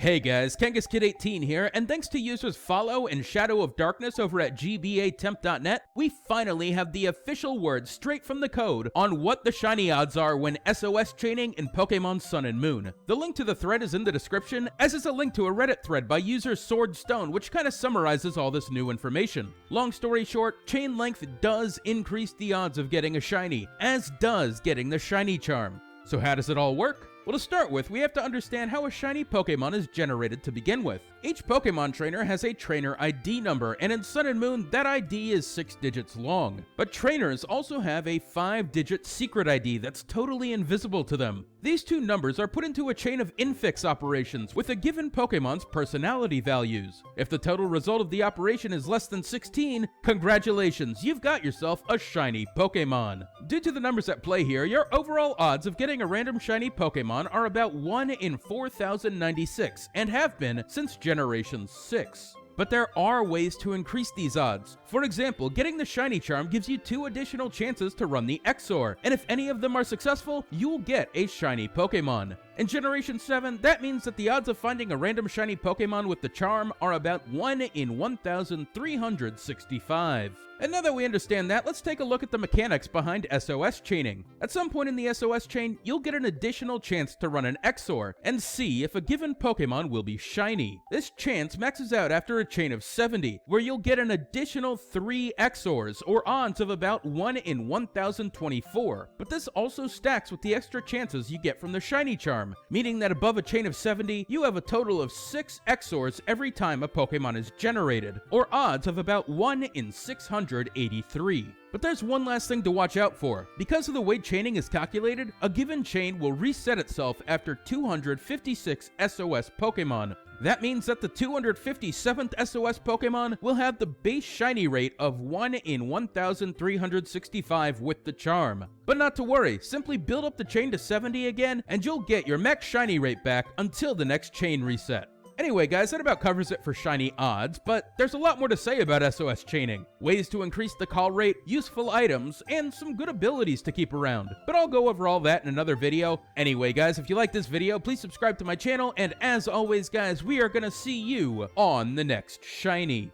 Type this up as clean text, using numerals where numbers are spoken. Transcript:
Hey guys, KangaskKid18 here, and thanks to users Falo and shadowofdarkness over at GBATemp.net, we finally have the official word straight from the code on what the shiny odds are when SOS chaining in Pokemon Sun and Moon. The link to the thread is in the description, as is a link to a Reddit thread by user Swordstone, which kinda summarizes all this new information. Long story short, chain length does increase the odds of getting a shiny, as does getting the shiny charm. So how does it all work? Well, to start with, we have to understand how a shiny Pokemon is generated to begin with. Each Pokemon trainer has a trainer ID number, and in Sun and Moon, that ID is 6 digits long. But trainers also have a 5-digit secret ID that's totally invisible to them. These two numbers are put into a chain of infix operations with a given Pokemon's personality values. If the total result of the operation is less than 16, congratulations, you've got yourself a shiny Pokemon. Due to the numbers at play here, your overall odds of getting a random shiny Pokemon are about 1 in 4,096 and have been since Generation 6. But there are ways to increase these odds. For example, getting the shiny charm gives you 2 additional chances to run the XOR, and if any of them are successful, you'll get a shiny Pokemon. In Generation 7, that means that the odds of finding a random shiny Pokemon with the charm are about 1 in 1,365. And now that we understand that, let's take a look at the mechanics behind SOS chaining. At some point in the SOS chain, you'll get an additional chance to run an XOR and see if a given Pokemon will be shiny. This chance maxes out after a chain of 70, where you'll get an additional 3 XORs, or odds of about 1 in 1,024. But this also stacks with the extra chances you get from the shiny charm, meaning that above a chain of 70, you have a total of 6 XORs every time a Pokemon is generated, or odds of about 1 in 683. But there's one last thing to watch out for. Because of the way chaining is calculated, a given chain will reset itself after 256 SOS Pokemon. That means that the 257th SOS Pokemon will have the base shiny rate of 1 in 1,365 with the charm. But not to worry, simply build up the chain to 70 again, and you'll get your max shiny rate back until the next chain reset. Anyway guys, that about covers it for shiny odds, but there's a lot more to say about SOS chaining. Ways to increase the call rate, useful items, and some good abilities to keep around. But I'll go over all that in another video. Anyway guys, if you like this video, please subscribe to my channel, and as always guys, we are gonna see you on the next shiny.